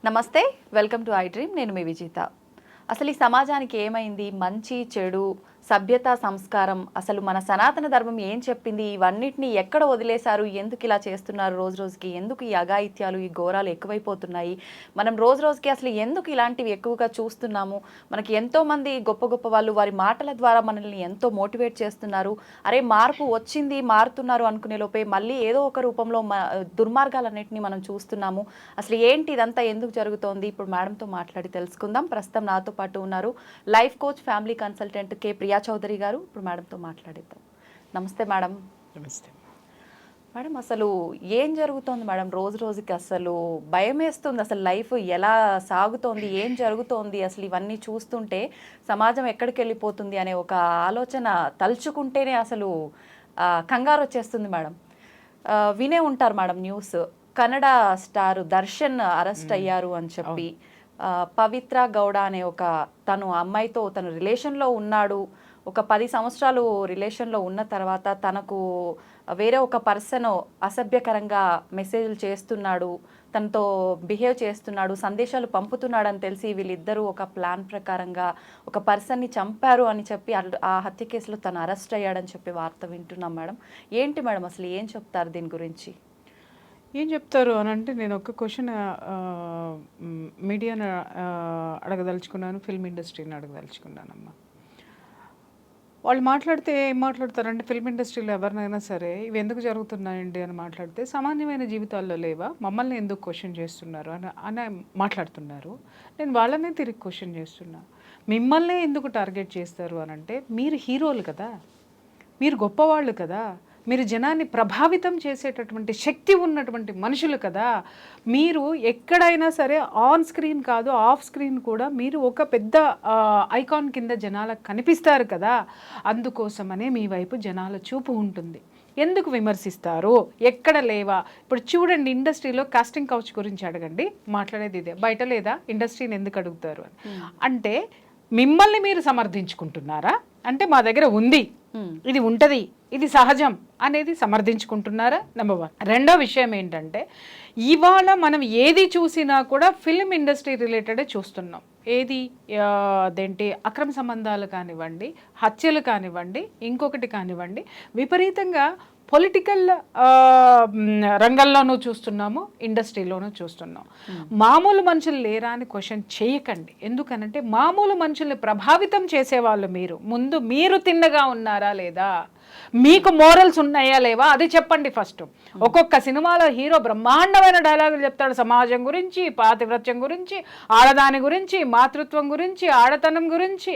నమస్తే, welcome to I dream. నేను మీ విజిత. అసలు ఈ సమాజానికి ఏమైంది? మంచి చెడు, సభ్యత, సంస్కారం, అసలు మన సనాతన ధర్మం ఏం చెప్పింది? ఇవన్నిటిని ఎక్కడ వదిలేశారు? ఎందుకు ఇలా చేస్తున్నారు? రోజు రోజుకి ఎందుకు ఈ అఘాయిత్యాలు, ఈ ఘోరాలు ఎక్కువైపోతున్నాయి? మనం రోజు రోజుకి అసలు ఎందుకు ఇలాంటివి ఎక్కువగా చూస్తున్నాము? మనకి ఎంతోమంది గొప్ప గొప్ప వాళ్ళు వారి మాటల ద్వారా మనల్ని ఎంతో మోటివేట్ చేస్తున్నారు. అరే మార్పు వచ్చింది, మారుతున్నారు అనుకునే లోపే మళ్ళీ ఏదో ఒక రూపంలో దుర్మార్గాలన్నింటినీ మనం చూస్తున్నాము. అసలు ఏంటి ఇదంతా ఎందుకు జరుగుతోంది? ఇప్పుడు మేడంతో మాట్లాడి తెలుసుకుందాం. ప్రస్తుతం నాతో పాటు ఉన్నారు లైఫ్ కోచ్, ఫ్యామిలీ కన్సల్టెంట్ కే ప్రియా చౌదరి గారు. ఇప్పుడు మేడంతో మాట్లాడిద్దాం. నమస్తే మేడం. నమస్తే మేడం, అసలు ఏం జరుగుతోంది మేడం? రోజు రోజుకి అసలు భయం వేస్తుంది. అసలు లైఫ్ ఎలా సాగుతోంది, ఏం జరుగుతోంది, అసలు ఇవన్నీ చూస్తుంటే సమాజం ఎక్కడికి వెళ్ళిపోతుంది అనే ఒక ఆలోచన తలుచుకుంటేనే అసలు కంగారు వచ్చేస్తుంది మేడం. వినే ఉంటారు madam news, Kannada star Darshan arrest అయ్యారు అని చెప్పి. పవిత్ర గౌడ అనే ఒక తను అమ్మాయితో తను రిలేషన్లో ఉన్నాడు. ఒక 10 సంవత్సరాలు రిలేషన్లో ఉన్న తర్వాత తనకు వేరే ఒక పర్సన్ అసభ్యకరంగా మెసేజ్లు చేస్తున్నాడు, తనతో బిహేవ్ చేస్తున్నాడు, సందేశాలు పంపుతున్నాడని తెలిసి వీళ్ళిద్దరూ ఒక ప్లాన్ ప్రకారంగా ఒక పర్సన్ని చంపారు అని చెప్పి ఆ హత్య కేసులో తను అరెస్ట్ అయ్యాడని చెప్పి వార్త వింటున్నాం మేడం. ఏంటి మేడం అసలు ఏం చెప్తారు దీని గురించి? ఏం చెప్తారు అని అంటే, నేను ఒక క్వశ్చన్ మీడియాను అడగదలుచుకున్నాను, ఫిల్మ్ ఇండస్ట్రీని అడగదలుచుకున్నానమ్మా. వాళ్ళు మాట్లాడితే ఏం మాట్లాడతారంటే, ఫిల్మ్ ఇండస్ట్రీలో ఎవరినైనా సరే ఇవి ఎందుకు జరుగుతున్నాయండి అని మాట్లాడితే, సామాన్యమైన జీవితాల్లో లేవా, మమ్మల్ని ఎందుకు క్వశ్చన్ చేస్తున్నారు అని మాట్లాడుతున్నారు. నేను వాళ్ళనే తిరిగి క్వశ్చన్ చేస్తున్నా, మిమ్మల్ని ఎందుకు టార్గెట్ చేస్తారు అని అంటే, మీరు హీరోలు కదా, మీరు గొప్పవాళ్ళు కదా, మీరు జనాన్ని ప్రభావితం చేసేటటువంటి శక్తి ఉన్నటువంటి మనుషులు కదా, మీరు ఎక్కడైనా సరే ఆన్ స్క్రీన్ కాదు ఆఫ్ స్క్రీన్ కూడా మీరు ఒక పెద్ద ఐకాన్ కింద జనాలకు కనిపిస్తారు కదా, అందుకోసమనే మీ వైపు జనాల చూపు ఉంటుంది. ఎందుకు విమర్శిస్తారు? ఎక్కడ లేవా? ఇప్పుడు చూడండి, ఇండస్ట్రీలో కాస్టింగ్ కౌచ్ గురించి అడగండి, మాట్లాడేది ఇదే. బయట లేదా? ఇండస్ట్రీని ఎందుకు అడుగుతారు అని అంటే, మిమ్మల్ని మీరు సమర్థించుకుంటున్నారా అంటే, మా దగ్గర ఉంది, ఇది ఉంటుంది, ఇది సహజం అనేది సమర్థించుకుంటున్నారా? నెంబర్ 1. రెండో విషయం ఏంటంటే, ఇవాళ మనం ఏది చూసినా కూడా ఫిల్మ్ ఇండస్ట్రీ రిలేటెడే చూస్తున్నాం. ఏది అదేంటి, అక్రమ సంబంధాలు కానివ్వండి, హత్యలు కానివ్వండి, ఇంకొకటి కానివ్వండి, విపరీతంగా పొలిటికల్ రంగంలోనూ చూస్తున్నాము, ఇండస్ట్రీలోనూ చూస్తున్నాం. మామూలు మనుషులు లేరా అని క్వశ్చన్ చేయకండి. ఎందుకనంటే, మామూలు మనుషుల్ని ప్రభావితం చేసేవాళ్ళు మీరు. ముందు మీరు తిన్నగా ఉన్నారా లేదా, మీకు మోరల్స్ ఉన్నాయా లేవా అది చెప్పండి ఫస్ట్. ఒక్కొక్క సినిమాలో హీరో బ్రహ్మాండమైన డైలాగులు చెప్తాడు, సమాజం గురించి, పాతివ్రత్యం గురించి, ఆడదాని గురించి, మాతృత్వం గురించి, ఆడతనం గురించి,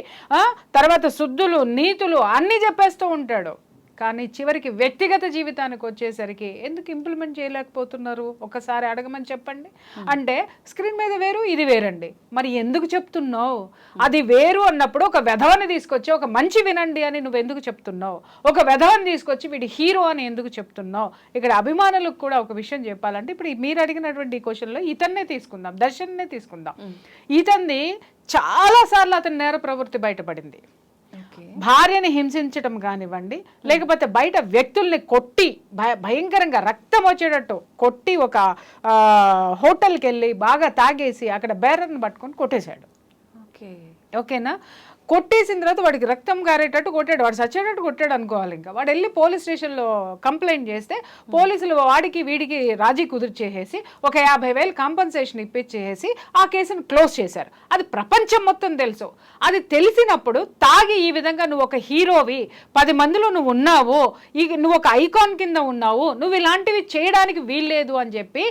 తర్వాత శుద్ధులు, నీతులు అన్నీ చెప్పేస్తూ ఉంటాడు. కానీ చివరికి వ్యక్తిగత జీవితానికి వచ్చేసరికి ఎందుకు ఇంప్లిమెంట్ చేయలేకపోతున్నారు? ఒకసారి అడగమని చెప్పండి. అంటే స్క్రీన్ మీద వేరు, ఇది వేరండి, మరి ఎందుకు చెప్తున్నావు? అది వేరు అన్నప్పుడు ఒక వెధవని తీసుకొచ్చి ఒక మంచి వినండి అని నువ్వు ఎందుకు చెప్తున్నావు? ఒక వెధవని తీసుకొచ్చి వీడి హీరో అని ఎందుకు చెప్తున్నావు? ఇక్కడ అభిమానులకు కూడా ఒక విషయం చెప్పాలంటే, ఇప్పుడు మీరు అడిగినటువంటి ఈ క్వశ్చన్లో ఇతన్నే తీసుకుందాం, దర్శన్నే తీసుకుందాం. ఇతన్ని చాలాసార్లు అతని నేర ప్రవృత్తి బయటపడింది. భార్యని హింసించడం కానివ్వండి, లేకపోతే బయట వ్యక్తుల్ని కొట్టి భయంకరంగా రక్తం వచ్చేటట్టు కొట్టి, ఒక హోటల్కి వెళ్ళి బాగా తాగేసి అక్కడ బేరర్ని పట్టుకొని కొట్టేశాడు. ఓకేనా? కొట్టేసిన తర్వాత వాడికి రక్తం గారేటట్టు కొట్టాడు, వాడు చచ్చేటట్టు కొట్టాడు అనుకోవాలి. ఇంకా వాడు వెళ్ళి పోలీస్ స్టేషన్లో కంప్లైంట్ చేస్తే పోలీసులు వాడికి వీడికి రాజీ కుదిర్చేసి ఒక 50,000 కాంపన్సేషన్ ఇప్పించేసి ఆ కేసును క్లోజ్ చేశారు. అది ప్రపంచం మొత్తం తెలుసు. అది తెలిసినప్పుడు తాగి ఈ విధంగా నువ్వు ఒక హీరోవి, 10 మందిలో నువ్వు ఉన్నావు, నువ్వు ఒక ఐకాన్ కింద ఉన్నావు, నువ్వు ఇలాంటివి చేయడానికి వీల్లేదు అని చెప్పి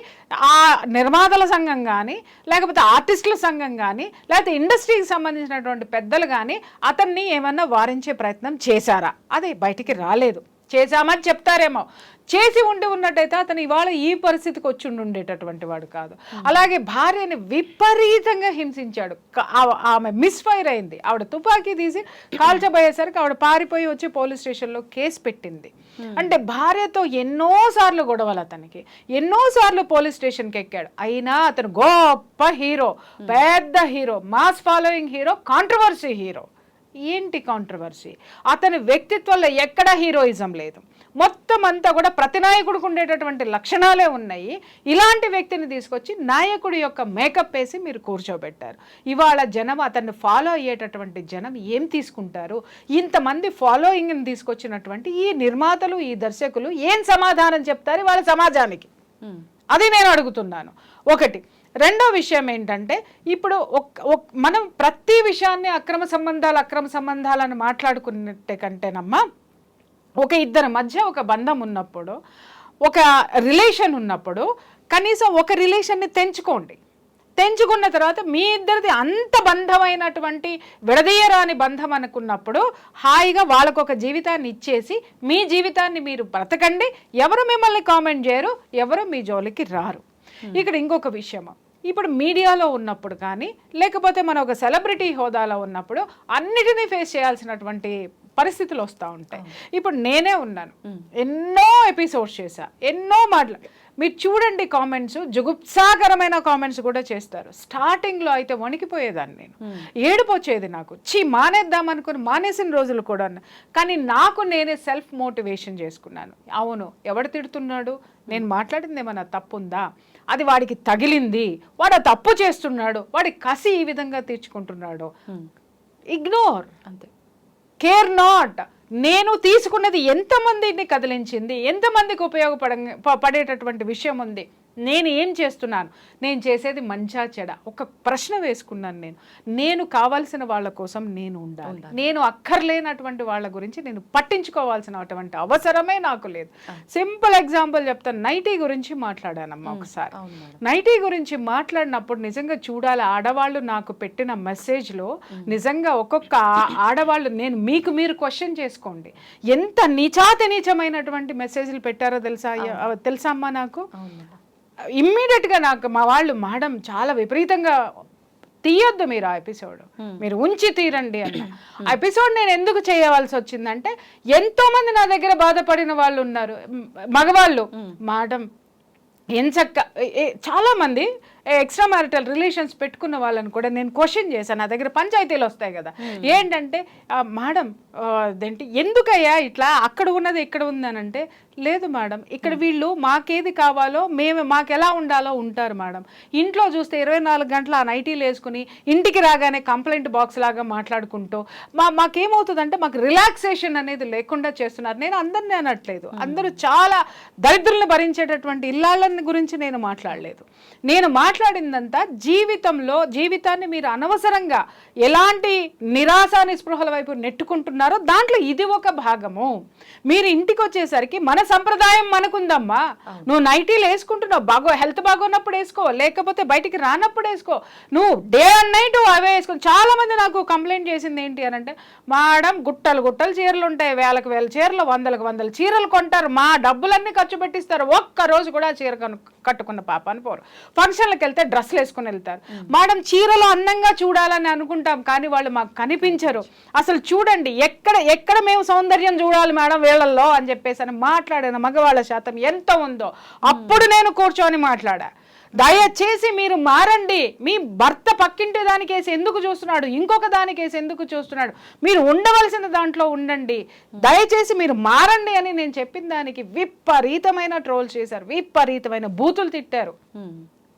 ఆ నిర్మాతల సంఘం కానీ, లేకపోతే ఆర్టిస్టుల సంఘం కానీ, లేకపోతే ఇండస్ట్రీకి సంబంధించినటువంటి పెద్దలు కానీ అతన్ని ఏమన్నా వారించే ప్రయత్నం చేశారా? అది బయటికి రాలేదు. చేశామని చెప్తారేమో, చేసి ఉన్నట్టయితే అతను ఇవాళ ఈ పరిస్థితికి వచ్చి ఉండేటటువంటి వాడు కాదు. అలాగే భార్యని విపరీతంగా హింసించాడు. ఆమె మిస్ఫైర్ అయింది, ఆవిడ తుపాకీ తీసి కాల్చబోయేసరికి ఆవిడ పారిపోయి వచ్చి పోలీస్ స్టేషన్లో కేసు పెట్టింది. అంటే భార్యతో ఎన్నోసార్లు గొడవలు, అతనికి ఎన్నోసార్లు పోలీస్ స్టేషన్కి ఎక్కాడు. అయినా అతను గొప్ప హీరో, పెద్ద hero, mass following hero, controversy hero. ఏంటి కాంట్రవర్సీ? అతని వ్యక్తిత్వంలో ఎక్కడ హీరోయిజం లేదు. మొత్తం అంతా కూడా ప్రతి నాయకుడికి ఉండేటటువంటి లక్షణాలే ఉన్నాయి. ఇలాంటి వ్యక్తిని తీసుకొచ్చి నాయకుడి యొక్క మేకప్ వేసి మీరు కూర్చోబెట్టారు. ఇవాళ జనం అతన్ని ఫాలో అయ్యేటటువంటి జనం ఏం తీసుకుంటారు? ఇంతమంది ఫాలోయింగ్ని తీసుకొచ్చినటువంటి ఈ నిర్మాతలు, ఈ దర్శకులు ఏం సమాధానం చెప్తారు వాళ్ళ సమాజానికి? అది నేను అడుగుతున్నాను. ఒకటి. రెండో విషయం ఏంటంటే, ఇప్పుడు మనం ప్రతి విషయాన్ని అక్రమ సంబంధాలను మాట్లాడుకున్నట్టే కంటేనమ్మా, ఒక ఇద్దరి మధ్య ఒక బంధం ఉన్నప్పుడు, ఒక రిలేషన్ ఉన్నప్పుడు కనీసం ఒక రిలేషన్ని తెంచుకున్న తర్వాత మీ ఇద్దరిది అంత బంధమైనటువంటి విడదీయరాని బంధం అనుకున్నప్పుడు హాయిగా వాళ్ళకొక జీవితాన్ని ఇచ్చేసి మీ జీవితాన్ని మీరు బ్రతకండి. ఎవరు మిమ్మల్ని కామెంట్ చేయరు, ఎవరు మీ జోలికి రారు. ఇక్కడ ఇంకొక విషయం, ఇప్పుడు మీడియాలో ఉన్నప్పుడు కానీ లేకపోతే మనం ఒక సెలబ్రిటీ హోదాలో ఉన్నప్పుడు అన్నిటినీ ఫేస్ చేయాల్సినటువంటి పరిస్థితులు వస్తూ ఉంటాయి. ఇప్పుడు నేనే ఉన్నాను, ఎన్నో ఎపిసోడ్స్ చేశా, ఎన్నో మీరు చూడండి కామెంట్స్, జుగుప్సాకరమైన కామెంట్స్ కూడా చేస్తారు. స్టార్టింగ్లో అయితే వణికిపోయేదాన్ని నేను, ఏడుపు వచ్చేది నాకు, మానేద్దాం అనుకుని మానేసిన రోజులు కూడా. కానీ నాకు నేనే సెల్ఫ్ మోటివేషన్ చేసుకున్నాను. అవును, ఎవడు తిడుతున్నాడు, నేను మాట్లాడింది ఏమన్నా తప్పుందా, అది వాడికి తగిలింది, వాడు ఆ తప్పు చేస్తున్నాడు, వాడి కసి ఈ విధంగా తీర్చుకుంటున్నాడు, ఇగ్నోర్, అంతే, కేర్ నాట్. నేను తీసుకున్నది ఎంతమందిని కదిలించింది, ఎంతమందికి పడేటటువంటి విషయం ఉంది, నేను ఏం చేస్తున్నాను, నేను చేసేది మంచా చెడ, ఒక ప్రశ్న వేసుకున్నాను. నేను కావాల్సిన వాళ్ళ కోసం నేను ఉండాలి, నేను అక్కర్లేనటువంటి వాళ్ళ గురించి నేను పట్టించుకోవాల్సినటువంటి అవసరమే నాకు లేదు. సింపుల్ ఎగ్జాంపుల్ చెప్తాను, నైటీ గురించి మాట్లాడానమ్మా ఒకసారి. నైటీ గురించి మాట్లాడినప్పుడు నిజంగా చూడాలి, ఆడవాళ్ళు నాకు పెట్టిన మెసేజ్లో నిజంగా ఒక్కొక్క ఆడవాళ్ళు, నేను మీరు క్వశ్చన్ చేసుకోండి, ఎంత నీచమైనటువంటి మెసేజ్లు పెట్టారో తెలుసా అమ్మా నాకు. ఇమ్మీడియట్గా నాకు మా వాళ్ళు, మేడం చాలా విపరీతంగా తీయొద్దు మీరు ఆ ఎపిసోడ్, మీరు ఉంచి తీరండి అన్న. ఆ ఎపిసోడ్ నేను ఎందుకు చేయవలసి వచ్చిందంటే, ఎంతో మంది నా దగ్గర బాధపడిన వాళ్ళు ఉన్నారు, మగవాళ్ళు. మేడం ఎంచక్క చాలా మంది ఎక్స్ట్రా మ్యారిటల్ రిలేషన్స్ పెట్టుకున్న వాళ్ళని కూడా నేను క్వశ్చన్ చేశాను. నా దగ్గర పంచాయతీలు వస్తాయి కదా, ఏంటంటే మేడం అదేంటి ఎందుకయ్యా ఇట్లా, అక్కడ ఉన్నది ఇక్కడ ఉందనంటే, లేదు మేడం ఇక్కడ వీళ్ళు మాకేది కావాలో మాకు ఎలా ఉండాలో ఉంటారు మేడం. ఇంట్లో చూస్తే 24 గంటలు ఆ నైటీలు వేసుకుని ఇంటికి రాగానే కంప్లైంట్ బాక్స్ లాగా మాట్లాడుకుంటూ మాకేమవుతుందంటే మాకు రిలాక్సేషన్ అనేది లేకుండా చేస్తున్నారు. నేను అందరినీ అనట్లేదు, అందరూ చాలా దరిద్రులను భరించేటటువంటి ఇల్లాళ్ళని గురించి నేను మాట్లాడలేదు. నేను మాట్లాడిందంతా జీవితాన్ని మీరు అనవసరంగా ఎలాంటి నిరాశ నిస్పృహల వైపు నెట్టుకుంటున్నారో దాంట్లో ఇది ఒక భాగము. మీరు ఇంటికి వచ్చేసరికి మన సంప్రదాయం మనకుందమ్మా, నువ్వు నైటీలు వేసుకుంటున్నావు, హెల్త్ బాగోన్నప్పుడు వేసుకో, లేకపోతే బయటికి రానప్పుడు వేసుకో, నువ్వు డే అండ్ నైట్ అవే వేసుకో. చాలా మంది నాకు కంప్లైంట్ చేసింది ఏంటి అని అంటే, మేడం గుట్టలు చీరలు ఉంటాయి, వేలకు వేల చీరలు, వందల చీరలు కొంటారు, మా డబ్బులన్నీ ఖర్చు పెట్టిస్తారు, ఒక్క రోజు కూడా చీర కట్టుకున్న పాప అని పోరు, ఫంక్షన్లకు వెళ్తే డ్రెస్సులు వేసుకుని వెళ్తారు. మేడం చీరలు అందంగా చూడాలని అనుకుంటాం కానీ వాళ్ళు మాకు కనిపించరు, అసలు చూడండి ఎక్కడ మేము సౌందర్యం చూడాలి మేడం వీళ్ళల్లో అని చెప్పేసి అని మాట్లాడిన మగవాళ్ళ శాతం ఎంత ఉందో అప్పుడు నేను కూర్చొని మాట్లాడా. దయచేసి మీరు మారండి, మీ భర్త పక్కింటి దానికేసి ఎందుకు చూస్తున్నాడు, ఇంకొక దానికేసి ఎందుకు చూస్తున్నాడు, మీరు ఉండవలసిన దాంట్లో ఉండండి, దయచేసి మీరు మారండి అని నేను చెప్పిన దానికి విపరీతమైన ట్రోల్ చేశారు, విపరీతమైన బూతులు తిట్టారు.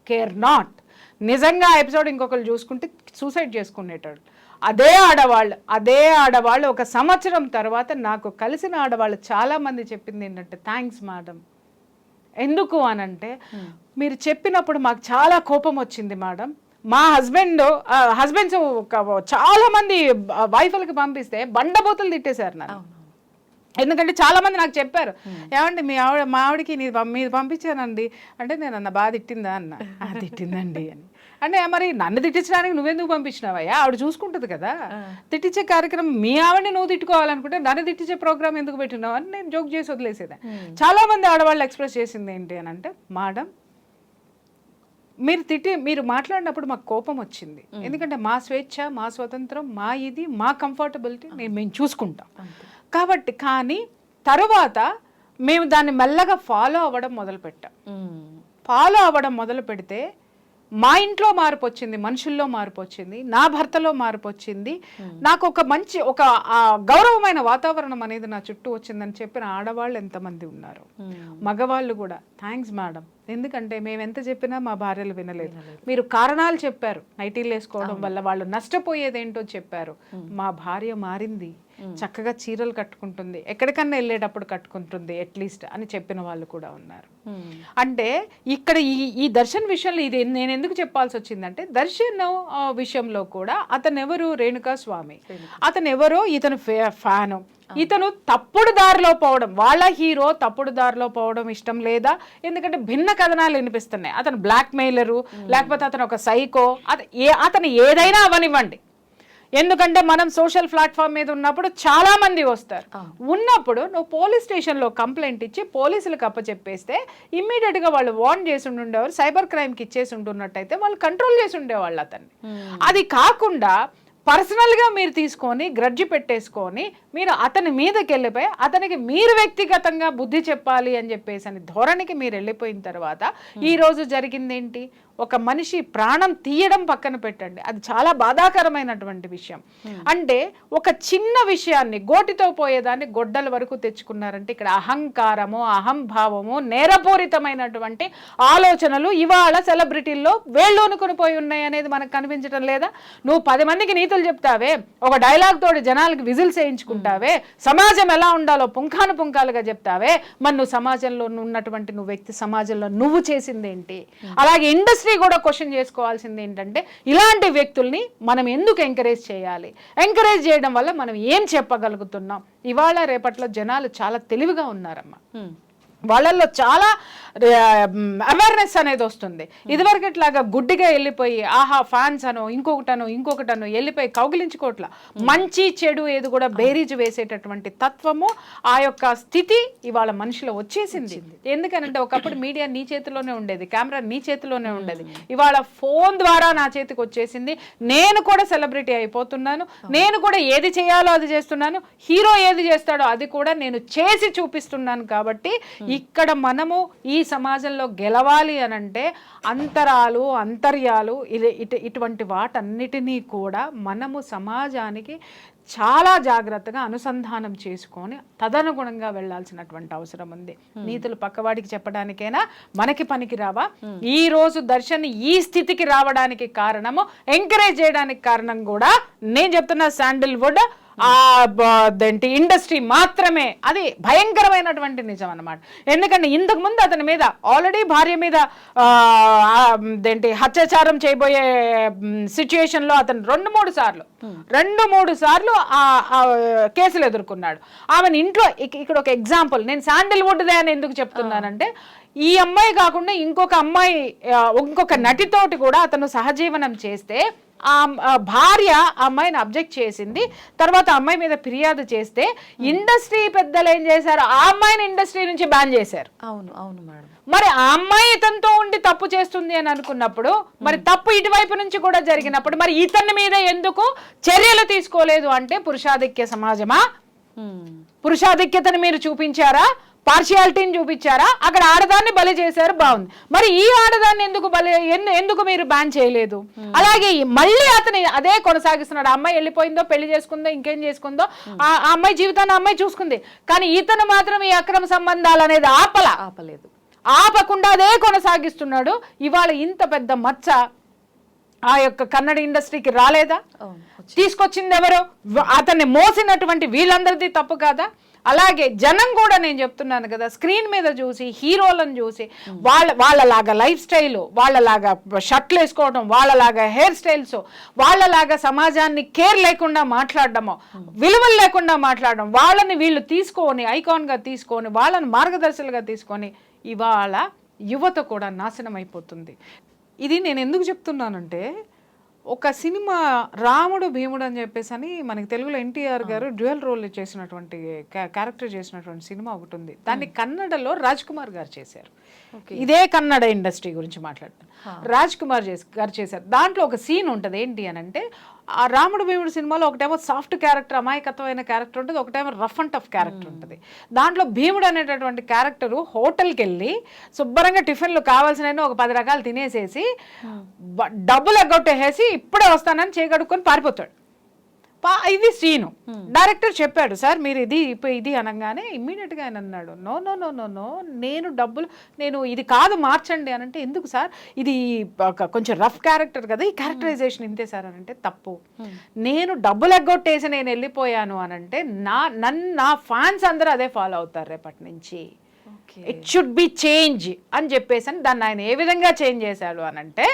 Care not. నిజంగా ఆ ఎపిసోడ్ ఇంకొకరు చూసుకుంటే సూసైడ్ చేసుకునేటాడు. అదే ఆడవాళ్ళు 1 సంవత్సరం తర్వాత నాకు కలిసిన ఆడవాళ్ళు చాలా మంది చెప్పింది ఏంటంటే, థ్యాంక్స్ మేడం. ఎందుకు అనంటే, మీరు చెప్పినప్పుడు మాకు చాలా కోపం వచ్చింది మేడం, మా హస్బెండ్స్ చాలా మంది వైఫ్లకి పంపిస్తే బండబూతులు తిట్టేశారు నాకు. ఎందుకంటే చాలా మంది నాకు చెప్పారు, ఏమండి మా ఆవిడకి మీరు పంపించానండి అంటే, నేను అన్న బాగా తిట్టిందా అన్న, తిట్టిందండి అని అంటే, మరి నన్ను తిట్టించడానికి నువ్వెందుకు పంపించినావయ్యా, ఆవిడ చూసుకుంటుంది కదా, తిట్టించే కార్యక్రమం మీ ఆవిడని నువ్వు తిట్టుకోవాలనుకుంటే నన్ను తిట్టించే ప్రోగ్రామ్ ఎందుకు పెట్టినావు అని నేను జోక్ చేసి వదిలేసేదా. చాలా మంది ఆడవాళ్ళు ఎక్స్ప్రెస్ చేసింది ఏంటి అని అంటే, మేడం మీరు మాట్లాడినప్పుడు మాకు కోపం వచ్చింది, ఎందుకంటే మా స్వేచ్ఛ, మా స్వతంత్రం, మా కంఫర్టబిలిటీ మేము చూసుకుంటాం కాబట్టి. కానీ తర్వాత మేము దాన్ని మెల్లగా ఫాలో అవ్వడం మొదలు పెడితే మా ఇంట్లో మార్పు వచ్చింది, మనుషుల్లో మార్పు వచ్చింది, నా భర్తలో మార్పు వచ్చింది, నాకు ఒక మంచి ఒక గౌరవమైన వాతావరణం అనేది నా చుట్టూ వచ్చిందని చెప్పిన ఆడవాళ్ళు ఎంతమంది ఉన్నారు. మగవాళ్ళు కూడా థ్యాంక్స్ మేడం, ఎందుకంటే మేము ఎంత చెప్పినా మా భార్యలు వినలేదు. మీరు కారణాలు చెప్పారు, నైటీలు వేసుకోవడం వల్ల వాళ్ళు నష్టపోయేదేంటో చెప్పారు. మా భార్య మారింది, చక్కగా చీరలు కట్టుకుంటుంది, ఎక్కడికన్నా వెళ్ళేటప్పుడు కట్టుకుంటుంది అట్లీస్ట్ అని చెప్పిన వాళ్ళు కూడా ఉన్నారు. అంటే ఇక్కడ ఈ దర్శన్ విషయంలో ఇది నేను ఎందుకు చెప్పాల్సి వచ్చిందంటే, దర్శన్ విషయంలో కూడా అతను ఎవరు, రేణుకా స్వామి, అతను ఎవరో ఇతను ఫ్యాను, ఇతను తప్పుడు దారిలో పోవడం, వాళ్ళ హీరో తప్పుడు దారిలో పోవడం ఇష్టం లేదా, ఎందుకంటే భిన్న కథనాలు వినిపిస్తున్నాయి. అతను బ్లాక్ మెయిలరు, లేకపోతే అతను ఒక సైకో, అతను ఏదైనా అవనివ్వండి. ఎందుకంటే మనం సోషల్ ప్లాట్ఫామ్ మీద ఉన్నప్పుడు చాలా మంది వస్తారు. ఉన్నప్పుడు నువ్వు పోలీస్ స్టేషన్లో కంప్లైంట్ ఇచ్చి పోలీసులకు అప్పచెప్పేస్తే ఇమ్మీడియట్గా వాళ్ళు వార్న్ చేసి ఉండేవారు, సైబర్ క్రైమ్కి ఇచ్చేసి ఉంటున్నట్టయితే వాళ్ళు కంట్రోల్ చేసి ఉండేవాళ్ళు అతన్ని. అది కాకుండా పర్సనల్గా మీరు తీసుకొని గ్రడ్జి పెట్టేసుకొని మీరు అతని మీదకి వెళ్ళిపోయి అతనికి మీరు వ్యక్తిగతంగా బుద్ధి చెప్పాలి అని చెప్పేసి అని ధోరణికి మీరు వెళ్ళిపోయిన తర్వాత ఈరోజు జరిగిందేంటి, ఒక మనిషి ప్రాణం తీయడం పక్కన పెట్టండి, అది చాలా బాధాకరమైనటువంటి విషయం. అంటే ఒక చిన్న విషయాన్ని గోటితో పోయేదాన్ని గొడ్డల వరకు తెచ్చుకున్నారంటే ఇక్కడ అహంకారము, అహంభావము, నేరపూరితమైనటువంటి ఆలోచనలు ఇవాళ సెలబ్రిటీల్లో వేళ్ళోనుకొని పోయి ఉన్నాయి అనేది మనకు కనిపించడం లేదా? నువ్వు 10 మందికి నీతులు చెప్తావే, ఒక డైలాగ్ తోటి జనాలకి విజిల్స్ వేయించుకుంటావే, సమాజం ఎలా ఉండాలో పుంఖాను పుంఖాలుగా చెప్తావే, మరి నువ్వు సమాజంలో ఉన్నటువంటి నువ్వు వ్యక్తి సమాజంలో నువ్వు చేసిందేంటి? అలాగే ఇండస్ట్రీ కూడా క్వశ్చన్ చేసుకోవాల్సింది ఏంటంటే, ఇలాంటి వ్యక్తుల్ని మనం ఎందుకు ఎంకరేజ్ చేయాలి, ఎంకరేజ్ చేయడం వల్ల మనం ఏం చెప్పగలుగుతున్నాం? ఇవాళ రేపట్లో జనాలు చాలా తెలివిగా ఉన్నారమ్మా, వాళ్ళల్లో చాలా అవేర్నెస్ అనేది వస్తుంది. ఇదివరకు ఇట్లాగా గుడ్డిగా వెళ్ళిపోయి ఆహా ఫ్యాన్స్ అనో ఇంకొకటనో వెళ్ళిపోయి కౌగిలించుకోవట్ల, మంచి చెడు ఏది కూడా బేరీజు వేసేటటువంటి తత్వము ఆ యొక్క స్థితి ఇవాళ మనిషిలో వచ్చేసింది. ఎందుకనంటే ఒకప్పుడు మీడియా నీ చేతిలోనే ఉండేది, కెమెరా నీ చేతిలోనే ఉండేది, ఇవాళ ఫోన్ ద్వారా నా చేతికి వచ్చేసింది. నేను కూడా సెలబ్రిటీ అయిపోతున్నాను, నేను కూడా ఏది చేయాలో అది చేస్తున్నాను, హీరో ఏది చేస్తాడో అది కూడా నేను చేసి చూపిస్తున్నాను. కాబట్టి ఇక్కడ మనము ఈ సమాజంలో గెలవాలి అనంటే అంతర్యాలు ఇటువంటి వాటన్నిటినీ కూడా మనము సమాజానికి చాలా జాగ్రత్తగా అనుసంధానం చేసుకొని తదనుగుణంగా వెళ్లాల్సినటువంటి అవసరం ఉంది. నీతులు పక్కవాడికి చెప్పడానికైనా మనకి పనికి రావా? ఈ రోజు దర్శన్ ఈ స్థితికి రావడానికి కారణము, ఎంకరేజ్ చేయడానికి కారణం కూడా నేను చెప్తున్నా శాండిల్వుడ్ అదేంటి ఇండస్ట్రీ మాత్రమే. అది భయంకరమైనటువంటి నిజం అన్నమాట. ఎందుకంటే ఇంతకు ముందు అతని మీద ఆల్రెడీ భార్య మీద అదేంటి అత్యాచారం చేయబోయే సిచ్యుయేషన్లో అతను 2-3 సార్లు కేసులు ఎదుర్కొన్నాడు. ఆమెను ఇంట్లో ఇక్కడ ఒక ఎగ్జాంపుల్ నేను శాండిల్వుడ్దే అని ఎందుకు చెప్తున్నానంటే, ఈ అమ్మాయి కాకుండా ఇంకొక నటితోటి కూడా అతను సహజీవనం చేస్తే ఆ భార్య అమ్మాయిని అబ్జెక్ట్ చేసింది. తర్వాత అమ్మాయి మీద ఫిర్యాదు చేస్తే ఇండస్ట్రీ పెద్దలు ఏం చేశారు, ఆ అమ్మాయిని ఇండస్ట్రీ నుంచి బ్యాన్ చేశారు. అవును మేడం. మరి ఆ అమ్మాయి ఇతనితో ఉండి తప్పు చేస్తుంది అని అనుకున్నప్పుడు, మరి తప్పు ఇటువైపు నుంచి కూడా జరిగినప్పుడు మరి ఇతని మీద ఎందుకు చర్యలు తీసుకోలేదు? అంటే పురుషాధిక్య సమాజమా? పురుషాధిక్యతను మీరు చూపించారా? పార్షియాలిటీని చూపించారా? అక్కడ ఆడదాన్ని బలి చేశారు, బాగుంది. మరి ఈ ఆడదాన్ని ఎందుకు మీరు బ్యాన్ చేయలేదు? అలాగే మళ్ళీ అతని అదే కొనసాగిస్తున్నాడు. ఆ అమ్మాయి వెళ్ళిపోయిందో, పెళ్లి చేసుకుందో, ఇంకేం చేసుకుందో, ఆ అమ్మాయి జీవితాన్ని అమ్మాయి చూసుకుంది. కానీ ఇతను మాత్రం ఈ అక్రమ సంబంధాలు అనేది ఆపలేదు. ఆపకుండా అదే కొనసాగిస్తున్నాడు. ఇవాళ ఇంత పెద్ద మచ్చ ఆ యొక్క కన్నడ ఇండస్ట్రీకి రాలేదా? తీసుకొచ్చింది ఎవరు? అతన్ని మోసినటువంటి వీళ్ళందరిది తప్పు కాదా? అలాగే జనం కూడా నేను చెప్తున్నాను కదా, స్క్రీన్ మీద చూసి హీరోలను చూసి వాళ్ళలాగా లైఫ్ స్టైలు, వాళ్ళలాగా షర్ట్లు వేసుకోవడం, వాళ్ళలాగా హెయిర్ స్టైల్స్, వాళ్ళలాగా సమాజాన్ని కేర్ లేకుండా మాట్లాడడము, విలువలు లేకుండా మాట్లాడడం, వాళ్ళని వీళ్ళు తీసుకొని ఐకాన్గా తీసుకొని వాళ్ళని మార్గదర్శకులుగా తీసుకొని ఇవాళ యువత కూడా నాశనం అయిపోతుంది. ఇది నేను ఎందుకు చెప్తున్నానంటే, ఒక సినిమా రాముడు భీముడు అని చెప్పేసి అని మనకి తెలుగులో ఎన్టీఆర్ గారు డ్యూయల్ రోల్ చేసినటువంటి క్యారెక్టర్ చేసినటువంటి సినిమా ఒకటి ఉంది. దాన్ని కన్నడలో రాజ్ కుమార్ గారు చేశారు. ఇదే కన్నడ ఇండస్ట్రీ గురించి మాట్లాడుతాను. రాజ్ కుమార్ గారు చేశారు. దాంట్లో ఒక సీన్ ఉంటుంది, ఏంటి అని అంటే ఆ రాముడు భీముడు సినిమాలో ఒకటేమో సాఫ్ట్ క్యారెక్టర్, అమాయకత్వమైన క్యారెక్టర్ ఉంటుంది, ఒకటేమో రఫ్ అండ్ టఫ్ క్యారెక్టర్ ఉంటుంది. దాంట్లో భీముడు అనేటటువంటి క్యారెక్టరు హోటల్కి వెళ్ళి శుభ్రంగా టిఫిన్లు కావాల్సిన ఒక 10 రకాలు తినేసేసి డబ్బులు ఎగ్గొట్టేసి ఇప్పుడే వస్తానని చేయగడుక్కొని పారిపోతాడు. ఇది సీను. డైరెక్టర్ చెప్పాడు, సార్ మీరు ఇది అనగానే ఇమ్మీడియట్గా ఆయన అన్నాడు, no no no no no నేను డబ్బులు ఇది కాదు మార్చండి అని అంటే, ఎందుకు సార్ ఇది కొంచెం రఫ్ క్యారెక్టర్ కదా, ఈ క్యారెక్టరైజేషన్ ఇంతే సార్ అని అంటే, తప్పు. నేను డబ్బులు ఎగ్గొట్టేసి నేను వెళ్ళిపోయాను అని అంటే నా ఫ్యాన్స్ అందరూ అదే ఫాలో అవుతారు రేపటి నుంచి. ఇట్ షుడ్ బి చేంజ్ అని చెప్పేసి దాన్ని ఆయన ఏ విధంగా చేంజ్ చేశాడు అని అంటే,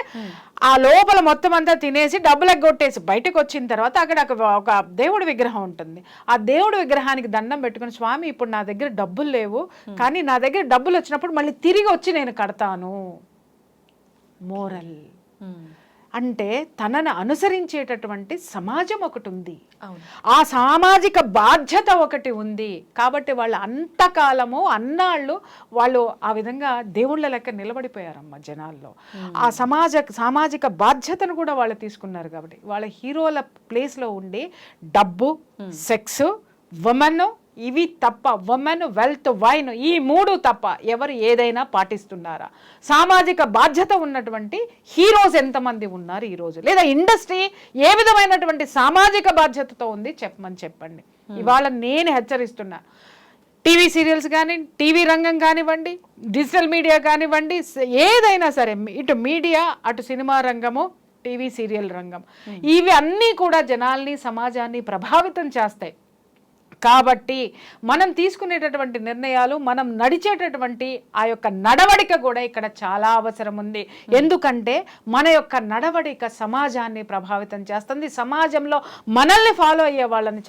ఆ లోపల మొత్తం అంతా తినేసి డబ్బులు ఎగ్గొట్టేసి బయటకు వచ్చిన తర్వాత అక్కడ ఒక దేవుడి విగ్రహం ఉంటుంది. ఆ దేవుడి విగ్రహానికి దండం పెట్టుకుని, స్వామి ఇప్పుడు నా దగ్గర డబ్బులు లేవు, కానీ నా దగ్గర డబ్బులు వచ్చినప్పుడు మళ్ళీ తిరిగి వచ్చి నేను కడతాను. మోరల్ అంటే తనను అనుసరించేటటువంటి సమాజం ఒకటి ఉంది, ఆ సామాజిక బాధ్యత ఒకటి ఉంది. కాబట్టి వాళ్ళు అంతకాలము అన్నాళ్ళు వాళ్ళు ఆ విధంగా దేవుళ్ళ లెక్క నిలబడిపోయారమ్మ జనాల్లో. ఆ సామాజిక బాధ్యతను కూడా వాళ్ళు తీసుకున్నారు. కాబట్టి వాళ్ళ హీరోల ప్లేస్లో ఉండి డబ్బు, సెక్స్, ఉమెన్, ఇవి తప్ప, ఉమెన్, వెల్త్, వైన్, ఈ 3 తప్ప ఎవరు ఏదైనా పాటిస్తున్నారా? సామాజిక బాధ్యత ఉన్నటువంటి హీరోస్ ఎంతమంది ఉన్నారు ఈరోజు? లేదా ఇండస్ట్రీ ఏ విధమైనటువంటి సామాజిక బాధ్యతతో ఉంది చెప్పండి. ఇవాళ నేను హెచ్చరిస్తున్నా, టీవీ సీరియల్స్ కానీ, టీవీ రంగం కానివ్వండి, డిజిటల్ మీడియా కానివ్వండి, ఏదైనా సరే, ఇటు మీడియా, అటు సినిమా రంగము, టీవీ సీరియల్ రంగం, ఇవి అన్నీ కూడా జనాల్ని, సమాజాన్ని ప్రభావితం చేస్తాయి. కాబట్టి మనం తీసుకునేటటువంటి నిర్ణయాలు, మనం నడిచేటటువంటి ఆ యొక్క నడవడిక కూడా ఇక్కడ చాలా అవసరం ఉంది. ఎందుకంటే మన యొక్క నడవడిక సమాజాన్ని ప్రభావితం చేస్తుంది, సమాజంలో మనల్ని ఫాలో అయ్యే వాళ్ళని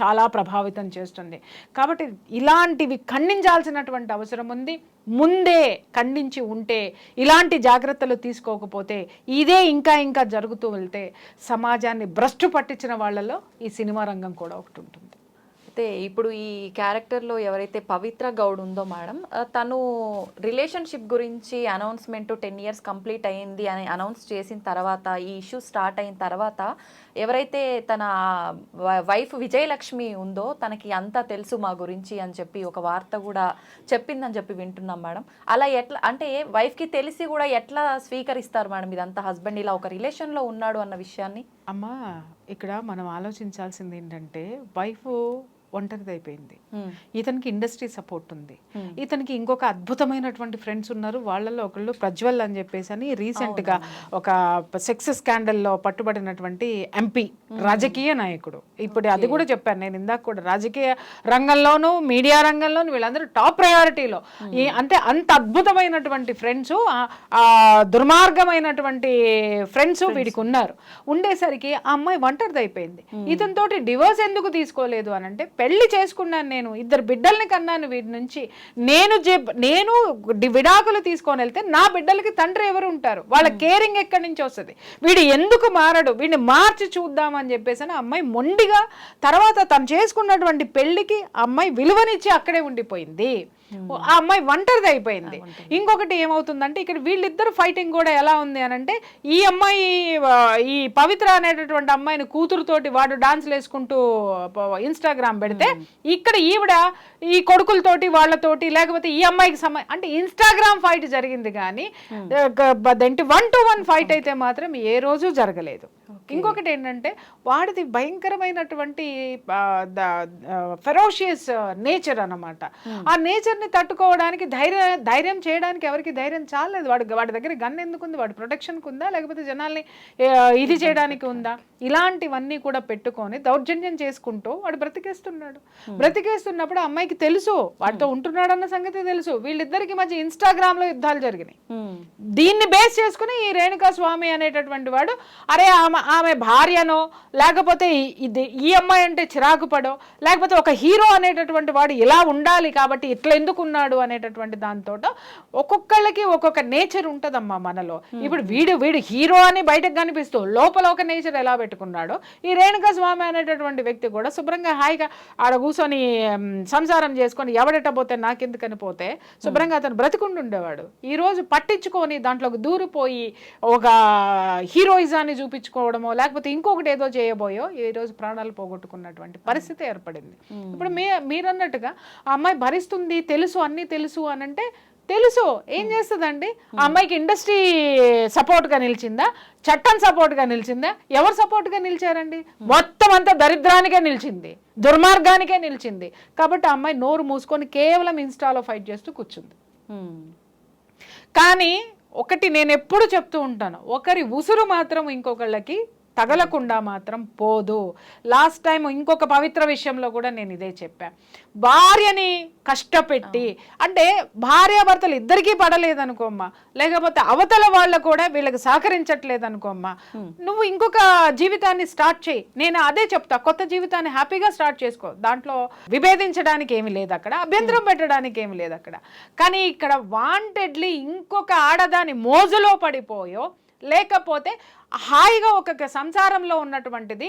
చాలా ప్రభావితం చేస్తుంది. కాబట్టి ఇలాంటివి ఖండించాల్సినటువంటి అవసరం ఉంది. ముందే ఖండించి ఉంటే, ఇలాంటి జాగ్రత్తలు తీసుకోకపోతే, ఇదే ఇంకా జరుగుతూ వెళ్తే సమాజాన్ని భ్రష్టు పట్టించిన వాళ్ళలో ఈ సినిమా రంగం కూడా ఒకటి ఉంటుంది. అయితే ఇప్పుడు ఈ క్యారెక్టర్లో ఎవరైతే పవిత్ర గౌడ్ ఉందో మేడం, తను రిలేషన్షిప్ గురించి అనౌన్స్మెంట్ 10 years కంప్లీట్ అయ్యింది అని అనౌన్స్ చేసిన తర్వాత, ఈ ఇష్యూ స్టార్ట్ అయిన తర్వాత, ఎవరైతే తన వైఫ్ విజయలక్ష్మి ఉందో తనకి అంతా తెలుసు మా గురించి అని చెప్పి ఒక వార్త కూడా చెప్పిందని చెప్పి వింటున్నాం మేడం. అలా ఎట్లా అంటే వైఫ్కి తెలిసి కూడా ఎట్లా స్వీకరిస్తారు మేడం ఇదంతా? హస్బెండ్ ఇలా ఒక రిలేషన్లో ఉన్నాడు అన్న విషయాన్ని. అమ్మా, ఇక్కడ మనం ఆలోచించాల్సింది ఏంటంటే, వైఫ్ ఒంటరిది అయిపోయింది, ఇతనికి ఇండస్ట్రీ సపోర్ట్ ఉంది, ఇతనికి ఇంకొక అద్భుతమైనటువంటి ఫ్రెండ్స్ ఉన్నారు. వాళ్ళల్లో ఒకళ్ళు ప్రజ్వల్ అని చెప్పేసి అని రీసెంట్గా ఒక సెక్స్ స్కాండల్లో పట్టుబడినటువంటి ఎంపీ, రాజకీయ నాయకుడు. ఇప్పుడు అది కూడా చెప్పాను నేను ఇందాక కూడా, రాజకీయ రంగంలోనూ మీడియా రంగంలోనూ వీళ్ళందరూ టాప్ ప్రయారిటీలో. అంటే అంత అద్భుతమైనటువంటి ఫ్రెండ్స్, దుర్మార్గమైనటువంటి ఫ్రెండ్స్ వీడికి ఉన్నారు. ఉండేసరికి ఆ అమ్మాయి ఒంటరిది అయిపోయింది. ఇతనితోటి డివోర్స్ ఎందుకు తీసుకోలేదు అని అంటే, పెళ్లి చేసుకున్నాను నేను, 2 బిడ్డల్ని కన్నాను వీడి నుంచి, నేను విడాకులు తీసుకొని వెళ్తే నా బిడ్డలకి తండ్రి ఎవరు ఉంటారు? వాళ్ళ కేరింగ్ ఎక్కడి నుంచి వస్తుంది? వీడు ఎందుకు మారడు? వీడిని మార్చి చూద్దామని చెప్పేసి అని అమ్మాయి మొండిగా, తర్వాత తను చేసుకున్నటువంటి పెళ్లికి అమ్మాయి విలువనిచ్చి అక్కడే ఉండిపోయింది. ఆ అమ్మాయి ఒంటరిది అయిపోయింది. ఇంకొకటి ఏమవుతుందంటే, ఇక్కడ వీళ్ళిద్దరు ఫైటింగ్ కూడా ఎలా ఉంది అని అంటే, ఈ అమ్మాయి ఈ పవిత్ర అనేటటువంటి అమ్మాయిని కూతురుతోటి వాడు డాన్స్లు వేసుకుంటూ ఇన్స్టాగ్రామ్ పెడితే, ఇక్కడ ఈవిడ ఈ కొడుకులతోటి వాళ్ళతోటి, లేకపోతే ఈ అమ్మాయికి అంటే ఇన్స్టాగ్రామ్ ఫైట్ జరిగింది కానీ 1-to-1 ఫైట్ అయితే మాత్రం ఏ రోజు జరగలేదు. ఇంకొకటి ఏంటంటే, వాడిది భయంకరమైనటువంటి ఫెరోషియస్ నేచర్ అన్నమాట. ఆ నేచర్ని తట్టుకోవడానికి ధైర్యం చేయడానికి ఎవరికి ధైర్యం చాలేదు. వాడి దగ్గర గన్ ఎందుకుంది? వాడి ప్రొటెక్షన్కి ఉందా, లేకపోతే జనాల్ని ఇది చేయడానికి ఉందా? ఇలాంటివన్నీ కూడా పెట్టుకొని దౌర్జన్యం చేసుకుంటూ వాడు బ్రతికేస్తున్నప్పుడు అమ్మాయికి తెలుసు వాడితో ఉంటున్నాడు అన్న సంగతి తెలుసు. వీళ్ళిద్దరికి మధ్య ఇన్స్టాగ్రామ్ లో యుద్ధాలు జరిగినాయి. దీన్ని బేస్ చేసుకుని ఈ రేణుకా స్వామి అనేటటువంటి వాడు, అరే ఆమె భార్యనో, లేకపోతే ఈ అమ్మాయి అంటే చిరాకు పడో, లేకపోతే ఒక హీరో అనేటటువంటి వాడు ఇలా ఉండాలి కాబట్టి ఇట్లా ఎందుకున్నాడు అనేటటువంటి దాంతో ఒక్కొక్కళ్ళకి ఒక్కొక్క నేచర్ ఉంటుందమ్మా మనలో. ఇప్పుడు వీడు హీరో అని బయటకు కనిపిస్తూ లోపల ఒక నేచర్ ఎలా పెట్టుకున్నాడో ఈ రేణుకా స్వామి అనేటటువంటి వ్యక్తి కూడా శుభ్రంగా హాయిగా ఆడ కూర్చొని సంసారం చేసుకొని ఎవడెట్ట పోతే నాకెందుకని పోతే శుభ్రంగా అతను బ్రతికుండి ఉండేవాడు. ఈరోజు పట్టించుకొని దాంట్లోకి దూరిపోయి ఒక హీరోయిజాన్ని చూపించుకోవడమో లేకపోతే ఇంకొకటి ఏదో చేయబోయో ఈరోజు ప్రాణాలు పోగొట్టుకున్నటువంటి పరిస్థితి ఏర్పడింది. ఇప్పుడు మీరన్నట్టుగా ఆ అమ్మాయి భరిస్తుంది, తెలుసు అన్నీ తెలుసు అనంటే తెలుసు ఏం చేస్తుందండి? ఆ అమ్మాయికి ఇండస్ట్రీ సపోర్ట్గా నిలిచిందా, చట్టం సపోర్ట్గా నిలిచిందా? ఎవరు సపోర్ట్గా నిలిచారండి? మొత్తం అంతా దరిద్రానికే నిలిచింది, దుర్మార్గానికే నిలిచింది. కాబట్టి ఆ అమ్మాయి నోరు మూసుకొని కేవలం ఇన్స్టాలో ఫైట్ చేస్తూ కూర్చుంది. కానీ ఒకటి నేను ఎప్పుడు చెప్తూ ఉంటాను, ఒకరి ఉసురు మాత్రం ఇంకొకళ్ళకి తగలకుండా మాత్రం పోదు. లాస్ట్ టైం ఇంకొక పవిత్ర విషయంలో కూడా నేను ఇదే చెప్పా. భార్యని కష్టపెట్టి అంటే భార్యాభర్తలు ఇద్దరికీ పడలేదనుకోమ్మా, లేకపోతే అవతల వాళ్ళు కూడా వీళ్ళకి సహకరించట్లేదు అనుకోమ్మా, నువ్వు ఇంకొక జీవితాన్ని స్టార్ట్ చేయి. నేను అదే చెప్తా, కొత్త జీవితాన్ని హ్యాపీగా స్టార్ట్ చేసుకో. దాంట్లో విభేదించడానికి ఏమి లేదు, అక్కడ అభ్యంతరం పెట్టడానికి ఏమి లేదు అక్కడ. కానీ ఇక్కడ వాంటెడ్లీ ఇంకొక ఆడదాని మోజులో పడిపోయో లేకపోతే హాయిగా ఒక సంసారంలో ఉన్నటువంటిది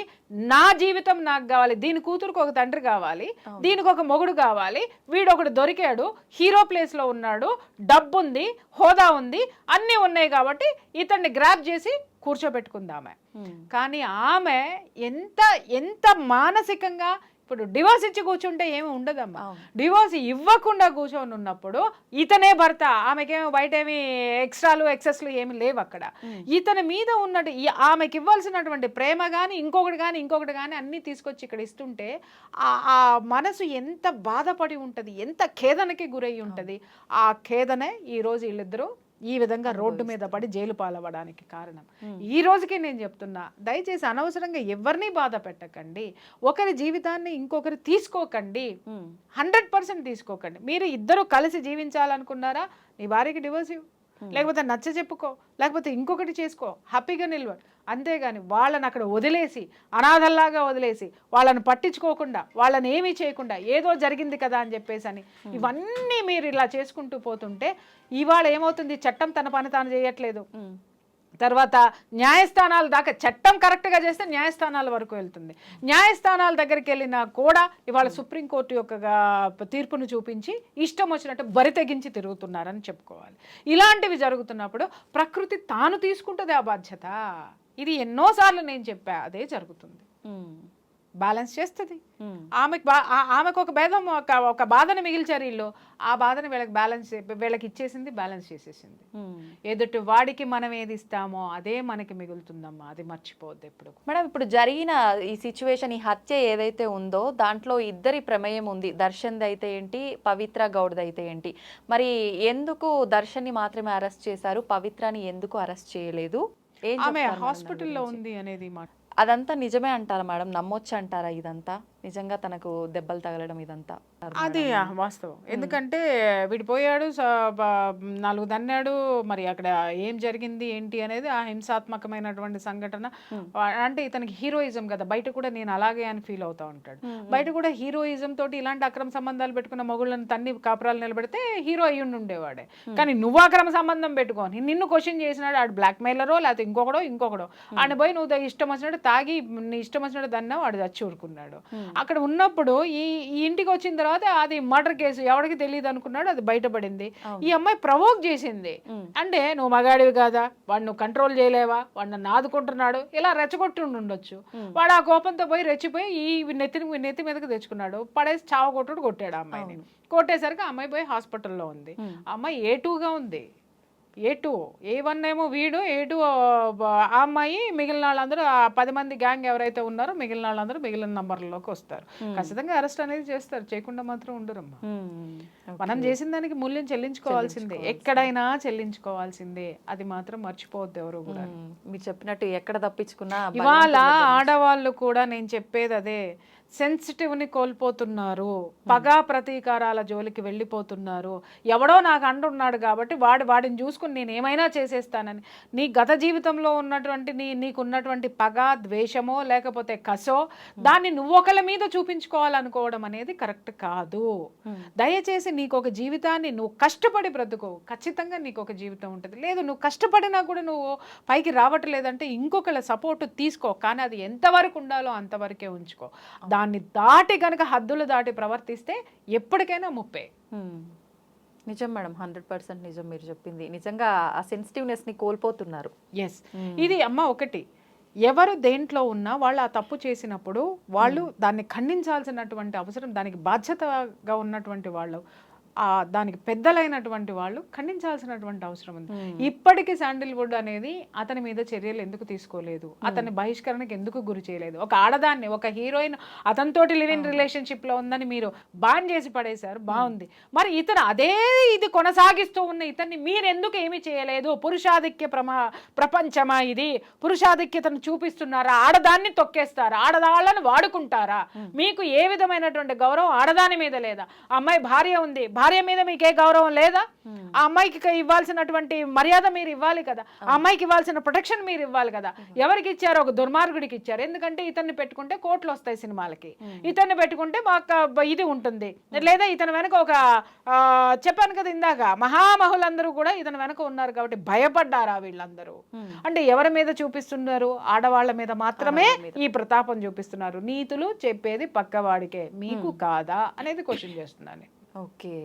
నా జీవితం నాకు కావాలి, దీని కూతురుకు ఒక తండ్రి కావాలి, దీనికి ఒక మొగుడు కావాలి, వీడు ఒకడు దొరికాడు, హీరో ప్లేస్లో ఉన్నాడు, డబ్బు ఉంది, హోదా ఉంది, అన్నీ ఉన్నాయి కాబట్టి ఇతన్ని గ్రాప్ చేసి కూర్చోబెట్టుకుంది ఆమె. కానీ ఆమె ఎంత ఎంత మానసికంగా ఇప్పుడు డివోర్స్ ఇచ్చి కూర్చుంటే ఏమి ఉండదమ్మా. డివోర్స్ ఇవ్వకుండా కూర్చొని ఉన్నప్పుడు ఇతనే భర్త, ఆమెకేమో బయట ఏమి ఎక్స్ట్రాలు ఎక్సెస్లు ఏమి లేవు అక్కడ. ఇతని మీద ఉన్నట్టు ఆమెకి ఇవ్వాల్సినటువంటి ప్రేమ కానీ ఇంకొకటి కానీ అన్నీ తీసుకొచ్చి ఇక్కడ ఇస్తుంటే ఆ మనసు ఎంత బాధపడి ఉంటుంది, ఎంత ఖేదనకి గురై ఉంటుంది. ఆ ఖేదనే ఈరోజు వీళ్ళిద్దరూ ఈ విధంగా రోడ్డు మీద పడి జైలు పాలవ్వడానికి కారణం. ఈ రోజుకి నేను చెప్తున్నా, దయచేసి అనవసరంగా ఎవరిని బాధ పెట్టకండి, ఒకరి జీవితాన్ని ఇంకొకరు తీసుకోకండి, 100% తీసుకోకండి. మీరు ఇద్దరు కలిసి జీవించాలనుకున్నారా, నీ భార్యకి డివోర్స్ ఇవ్వు, లేకపోతే నచ్చ చెప్పుకో, లేకపోతే ఇంకొకటి చేసుకో, హ్యాపీగా నిల్వ. అంతేగాని వాళ్ళని అక్కడ వదిలేసి అనాథల్లాగా వదిలేసి వాళ్ళని పట్టించుకోకుండా వాళ్ళని ఏమీ చేయకుండా ఏదో జరిగింది కదా అని చెప్పేసి అని ఇవన్నీ మీరు ఇలా చేసుకుంటూ పోతుంటే ఇవాళ ఏమవుతుంది? చట్టం తన పని తాను చేయట్లేదు. తర్వాత న్యాయస్థానాల దాకా చట్టం కరెక్ట్గా చేస్తే న్యాయస్థానాల వరకు వెళ్తుంది. న్యాయస్థానాల దగ్గరికి వెళ్ళినా కూడా ఇవాళ సుప్రీంకోర్టు యొక్క తీర్పును చూపించి ఇష్టం వచ్చినట్టు బరి తెగించి తిరుగుతున్నారని చెప్పుకోవాలి. ఇలాంటివి జరుగుతున్నప్పుడు ప్రకృతి తాను తీసుకుంటుంది ఆ బాధ్యత. ఇది ఎన్నోసార్లు నేను చెప్పా, అదే జరుగుతుంది. బ్యాలెన్స్ చేస్తుంది. ఆమెకు ఒక భేదం ఒక బాధను మిగిల్చారు వీళ్ళు, ఆ బాధను వీళ్ళకి ఇచ్చేసింది, బ్యాలెన్స్ చేసేసింది. ఎదుటి వాడికి మనం ఏది ఇస్తామో అదే మనకి మిగులుతుందమ్మా, అది మర్చిపోవద్దు ఎప్పుడు. మేడం, ఇప్పుడు జరిగిన ఈ సిచ్యువేషన్, ఈ హత్య ఏదైతే ఉందో దాంట్లో ఇద్దరి ప్రమేయం ఉంది. దర్శన్ది అయితే ఏంటి, పవిత్ర గౌడ్ది అయితే ఏంటి? మరి ఎందుకు దర్శన్ని మాత్రమే అరెస్ట్ చేశారు, పవిత్రని ఎందుకు అరెస్ట్ చేయలేదు? ఆమె హాస్పిటల్లో ఉంది అనేది మాట అదంతా నిజమే అంటారా మేడం? నమ్మొచ్చు అంటారా ఇదంతా? నిజంగా తనకు దెబ్బలు తగలడం ఇదంతా అది వాస్తవం. ఎందుకంటే విడిపోయాడు, 4 దన్నాడు, మరి అక్కడ ఏం జరిగింది ఏంటి అనేది ఆ హింసాత్మకమైనటువంటి సంఘటన. అంటే ఇతనికి హీరోయిజం కదా, బయట కూడా నేను అలాగే అని ఫీల్ అవుతా ఉంటాడు. బయట కూడా హీరోయిజం తోటి ఇలాంటి అక్రమ సంబంధాలు పెట్టుకున్న మొగుళ్ళని తన్ని కాపురాలు నిలబెడితే హీరో అయ్యి ఉండేవాడే. కానీ నువ్వు అక్రమ సంబంధం పెట్టుకొని నిన్ను క్వశ్చన్ చేసినాడు ఆడు బ్లాక్ మెయిలరో లేకపోతే ఇంకొకడో ఆయన పోయి నువ్వు ఇష్టం వచ్చినట్టు తాగి నీ ఇష్టం వచ్చినట్టు దన్నా వాడు చచ్చి ఊరుకున్నాడు. అక్కడ ఉన్నప్పుడు ఈ ఇంటికి వచ్చిన తర్వాత అది మర్డర్ కేసు ఎవరికి తెలియదు అనుకున్నాడు, అది బయటపడింది. ఈ అమ్మాయి ప్రవోక్ చేసింది. అంటే నువ్వు మగాడివి కాదా, వాడు నువ్వు కంట్రోల్ చేయలేవా, వాడు నన్ను ఆదుకుంటున్నాడు, ఇలా రెచ్చగొట్టి ఉండొచ్చు. వాడు ఆ కోపంతో పోయి రెచ్చిపోయి ఈ నెత్తి మీదకి తెచ్చుకున్నాడు, పడేసి చావగొట్టుడు కొట్టాడు. ఆ అమ్మాయిని కొట్టేసరికి ఆ అమ్మాయి పోయి హాస్పిటల్లో ఉంది. ఆ అమ్మాయి A2గా ఉంది. A1 ఏమో వీడు, A2 ఆ అమ్మాయి, మిగిలిన వాళ్ళందరూ 10 మంది గ్యాంగ్ ఎవరైతే ఉన్నారో మిగిలిన వాళ్ళందరూ మిగిలిన నంబర్లలోకి వస్తారు. ఖచ్చితంగా అరెస్ట్ అనేది చేస్తారు, చేయకుండా మాత్రం ఉండరమ్మా. మనం చేసిన దానికి మూల్యం చెల్లించుకోవాల్సిందే, ఎక్కడైనా చెల్లించుకోవాల్సిందే, అది మాత్రం మర్చిపోవద్దు ఎవరు కూడా. మీరు చెప్పినట్టు ఎక్కడ తప్పించుకున్నా ఇవాళ ఆడవాళ్ళు కూడా నేను చెప్పేది అదే, సెన్సిటివ్ని కోల్పోతున్నారు, పగా ప్రతీకారాల జోలికి వెళ్ళిపోతున్నారు. ఎవడో నాకు అంటున్నాడు కాబట్టి వాడిని చూసుకుని నేను ఏమైనా చేసేస్తానని. నీ గత జీవితంలో ఉన్నటువంటి నీకున్నటువంటి పగ, ద్వేషమో లేకపోతే కసో దాన్ని నువ్వు ఒకళ్ళ మీద చూపించుకోవాలనుకోవడం అనేది కరెక్ట్ కాదు. దయచేసి నీకు ఒక జీవితాన్ని నువ్వు కష్టపడి బ్రతుకో, ఖచ్చితంగా నీకు ఒక జీవితం ఉంటుంది. లేదు నువ్వు కష్టపడినా కూడా నువ్వు పైకి రావట్లేదంటే ఇంకొకళ్ళ సపోర్ట్ తీసుకో, కానీ అది ఎంతవరకు ఉండాలో అంతవరకే ఉంచుకో. దాన్ని దాటి కనుక హద్దులు దాటి ప్రవర్తిస్తే ఎప్పటికైనా ముప్పే. నిజం మేడం, 100% నిజం మీరు చెప్పింది. నిజంగా ఆ సెన్సిటివ్నెస్ని కోల్పోతున్నారు. ఎస్, ఇది అమ్మ ఒకటి, ఎవరు దేంట్లో ఉన్నా వాళ్ళు ఆ తప్పు చేసినప్పుడు వాళ్ళు దాన్ని ఖండించాల్సినటువంటి అవసరం, దానికి బాధ్యతగా ఉన్నటువంటి వాళ్ళు, దానికి పెద్దలైనటువంటి వాళ్ళు ఖండించాల్సినటువంటి అవసరం ఉంది. ఇప్పటికీ శాండిల్వుడ్ అనేది అతని మీద చర్యలు ఎందుకు తీసుకోలేదు, అతని బహిష్కరణకు ఎందుకు గురి చేయలేదు? ఒక ఆడదాన్ని, ఒక హీరోయిన్ అతనితోటి లివ్ ఇన్ రిలేషన్షిప్ లో ఉందని మీరు బాన్ చేసి పడేశారు, బాగుంది. మరి ఇతను అదే ఇది కొనసాగిస్తూ ఉన్న ఇతన్ని మీరు ఎందుకు ఏమీ చేయలేదు? పురుషాధిక్య ప్రపంచమా ఇది? పురుషాధిక్యతను చూపిస్తున్నారా? ఆడదాన్ని తొక్కేస్తారా? ఆడదాళ్ళని వాడుకుంటారా? మీకు ఏ విధమైనటువంటి గౌరవం ఆడదాని మీద లేదా? అమ్మాయి భార్య ఉంది, భార్య మీద మీకు ఏ గౌరవం లేదా? ఆ అమ్మాయికి ఇవ్వాల్సినటువంటి మర్యాద మీరు ఇవ్వాలి కదా, ఆ అమ్మాయికి ఇవ్వాల్సిన ప్రొటెక్షన్ మీరు ఇవ్వాలి కదా. ఎవరికి ఇచ్చారు? ఒక దుర్మార్గుడికి ఇచ్చారు. ఎందుకంటే ఇతన్ని పెట్టుకుంటే కోట్లు వస్తాయి సినిమాలకి, ఇతన్ని పెట్టుకుంటే మాకు ఇది ఉంటుంది, లేదా ఇతని వెనక ఒక చెప్పాను కదా ఇందాక, మహామహులందరూ కూడా ఇతని వెనక ఉన్నారు కాబట్టి భయపడ్డారా వీళ్ళందరూ? అంటే ఎవరి మీద చూపిస్తున్నారు? ఆడవాళ్ళ మీద మాత్రమే ఈ ప్రతాపం చూపిస్తున్నారు. నీతులు చెప్పేది పక్కవాడికే, మీకు కాదా అనేది క్వశ్చన్ చేస్తున్నాను. ఓకే,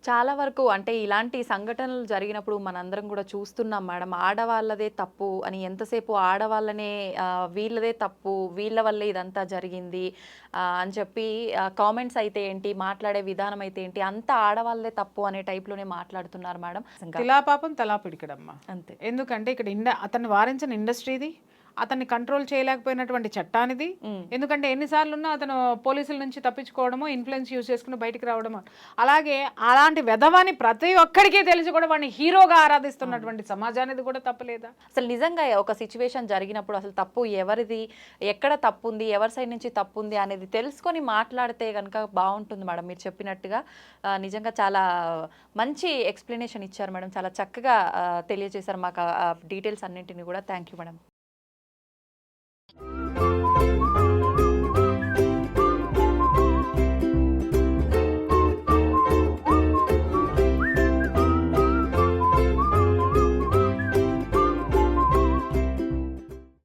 చాలా వరకు అంటే ఇలాంటి సంఘటనలు జరిగినప్పుడు మనందరం కూడా చూస్తున్నాం మేడం, ఆడవాళ్ళదే తప్పు అని. ఎంతసేపు ఆడవాళ్ళనే వీళ్ళదే తప్పు, వీళ్ళ వల్లే ఇదంతా జరిగింది అని చెప్పి కామెంట్స్ అయితే ఏంటి, మాట్లాడే విధానం అయితే ఏంటి, అంతా ఆడవాళ్ళదే తప్పు అనే టైప్లోనే మాట్లాడుతున్నారు మేడం. తిలా పాపం తలా పిడికడమ్మా అంతే. ఎందుకంటే ఇక్కడ అతన్ని వారించిన ఇండస్ట్రీది, అతన్ని కంట్రోల్ చేయలేకపోయినటువంటి చట్టానిది. ఎందుకంటే ఎన్నిసార్లు ఉన్నా అతను పోలీసుల నుంచి తప్పించుకోవడమో, ఇన్ఫ్లుయెన్స్ యూజ్ చేసుకుని బయటికి రావడమో. అలాగే అలాంటి వెధవాన్ని ప్రతి ఒక్కడికి తెలిసి కూడా వాడిని హీరోగా ఆరాధిస్తున్నటువంటి సమాజానికి కూడా తప్పలేదా? అసలు నిజంగా ఒక సిచ్యువేషన్ జరిగినప్పుడు అసలు తప్పు ఎవరిది, ఎక్కడ తప్పు ఉంది, ఎవరి సైడ్ నుంచి తప్పు ఉంది అనేది తెలుసుకొని మాట్లాడితే కనుక బాగుంటుంది మేడం. మీరు చెప్పినట్టుగా నిజంగా చాలా మంచి ఎక్స్ప్లెనేషన్ ఇచ్చారు మేడం, చాలా చక్కగా తెలియజేశారు మాకు డీటెయిల్స్ అన్నింటినీ కూడా. Thank you madam.